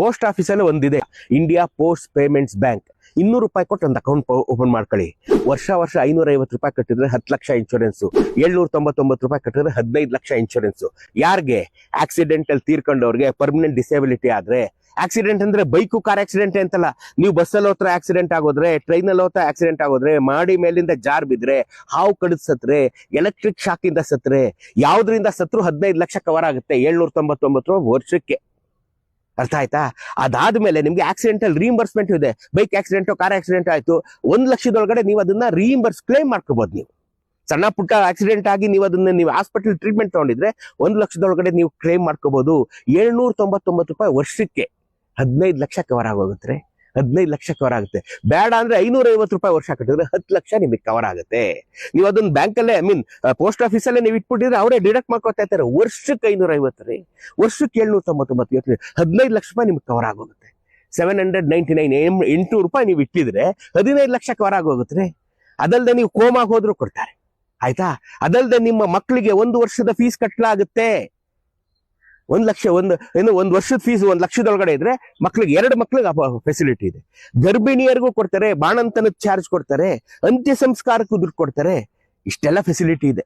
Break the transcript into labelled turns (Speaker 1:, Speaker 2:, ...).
Speaker 1: Post ಆಫೀಸಲ್ಲಿ ಒಂದಿದೆ, India post payments bank. 200 ರೂಪಾಯಿ ಕೊಟ್ಟು ಒಂದು ಅಕೌಂಟ್ ಓಪನ್ ಮಾಡ್ಕೊಳ್ಳಿ. ವರ್ಷ 550 ರೂಪಾಯಿ ಕಟ್ಟಿದ್ರೆ 10 ಲಕ್ಷ ಇನ್ಶೂರೆನ್ಸು, 799 ರೂಪಾಯಿ ಕಟ್ಟಿದ್ರೆ 15 ಲಕ್ಷ ಇನ್ಶೂರೆನ್ಸು. ಯಾರಿಗೆ? ಆಕ್ಸಿಡೆಂಟಲ್ ತೀರ್ಕೊಂಡವ್ರಿಗೆ, ಪರ್ಮನೆಂಟ್ ಡಿಸೇಬಿಲಿಟಿ ಆದ್ರೆ. ಆಕ್ಸಿಡೆಂಟ್ ಅಂದ್ರೆ ಬೈಕು ಕಾರ್ ಆಕ್ಸಿಡೆಂಟ್ ಅಂತಲ್ಲ, ನೀವು ಬಸ್ಸಲ್ಲಿ ಹೋತ್ರ ಆಕ್ಸಿಡೆಂಟ್ ಆಗೋದ್ರೆ, ಟ್ರೈನಲ್ಲಿ ಹೋತ್ರ ಆಕ್ಸಿಡೆಂಟ್ ಆಗೋದ್ರೆ, ಮಾಡಿ ಮೇಲಿಂದ ಜಾರ್ ಬಿದ್ರೆ, ಹಾವು ಕಡಿದ್ ಸತ್ರೆ, ಎಲೆಕ್ಟ್ರಿಕ್ ಶಾಕ್ ಇಂದ ಸತ್ರೆ, ಯಾವ್ದ್ರಿಂದ ಸತ್ರು 15 ಲಕ್ಷ ಕವರ್ ಆಗುತ್ತೆ 799 ವರ್ಷಕ್ಕೆ. ಅರ್ಥ ಆಯ್ತಾ? ಅದಾದ್ಮೇಲೆ ನಿಮ್ಗೆ ಆಕ್ಸಿಡೆಂಟಲ್ ರೀಇಂಬರ್ಸ್ಮೆಂಟ್ ಇದೆ. ಬೈಕ್ ಆಕ್ಸಿಡೆಂಟ್, ಕಾರ್ ಆಕ್ಸಿಡೆಂಟ್ ಆಯ್ತು, 1 ಲಕ್ಷದೊಳಗಡೆ ನೀವು ಅದನ್ನ ಕ್ಲೇಮ್ ಮಾಡ್ಕೋಬಹುದು. ನೀವು ಸಣ್ಣ ಪುಟ್ಟ ಆಕ್ಸಿಡೆಂಟ್ ಆಗಿ ನೀವು ಹಾಸ್ಪಿಟಲ್ ಟ್ರೀಟ್ಮೆಂಟ್ ತಗೊಂಡಿದ್ರೆ 1 ಲಕ್ಷದೊಳಗಡೆ ನೀವು ಕ್ಲೇಮ್ ಮಾಡ್ಕೋಬಹುದು. 799 ರೂಪಾಯಿ ವರ್ಷಕ್ಕೆ 15 ಲಕ್ಷ ಕವರ್ ಆಗೋಗುತ್ತೆ. 15 ಲಕ್ಷ ಕವರ್ ಆಗುತ್ತೆ. ಬೇಡ ಅಂದ್ರೆ 550 ರೂಪಾಯಿ ವರ್ಷ ಕಟ್ಟಿದ್ರೆ 10 ಲಕ್ಷ ನಿಮಗೆ ಕವರ್ ಆಗುತ್ತೆ. ನೀವು ಅದನ್ನ ಬ್ಯಾಂಕಲ್ಲೇ ಪೋಸ್ಟ್ ಆಫೀಸಲ್ಲೇ ನೀವು ಇಟ್ಬಿಟ್ಟಿದ್ರೆ ಅವರೇ ಡಿಡಕ್ಟ್ ಮಾಡ್ಕೊತಾ ಇರ್ತಾರೆ. ವರ್ಷಕ್ಕೆ 550 ರೀ, ವರ್ಷಕ್ಕೆ 799, 15 ಲಕ್ಷ ರೂಪಾಯಿ ನಿಮ್ಗೆ ಕವರ್ ಆಗೋಗುತ್ತೆ. 799 800 ರೂಪಾಯಿ ನೀವು ಇಟ್ಟಿದ್ರೆ 15 ಲಕ್ಷ ಕವರ್ ಆಗೋಗುತ್ತೆ. ಅದಲ್ಲದೆ ನೀವು ಕೋಮಾಗ ಹೋದ್ರು ಕೊಡ್ತಾರೆ. ಆಯ್ತಾ? ಅದಲ್ಲದೆ ನಿಮ್ಮ ಮಕ್ಕಳಿಗೆ 1 ವರ್ಷದ ಫೀಸ್ ಕಟ್ಟಲಾಗುತ್ತೆ. 1 ಲಕ್ಷ, ಒಂದು ವರ್ಷದ ಫೀಸ್ 1 ಲಕ್ಷದೊಳಗಡೆ ಇದ್ರೆ ಮಕ್ಳಿಗೆ 2 ಮಕ್ಳಿಗೆ ಫೆಸಿಲಿಟಿ ಇದೆ. ಗರ್ಭಿಣಿಯರಿಗೂ ಕೊಡ್ತಾರೆ, ಬಾಣಂತನದ ಚಾರ್ಜ್ ಕೊಡ್ತಾರೆ, ಅಂತ್ಯ ಸಂಸ್ಕಾರಕ್ಕೂ ದುಡ್ಡು ಕೊಡ್ತಾರೆ. ಇಷ್ಟೆಲ್ಲ ಫೆಸಿಲಿಟಿ ಇದೆ.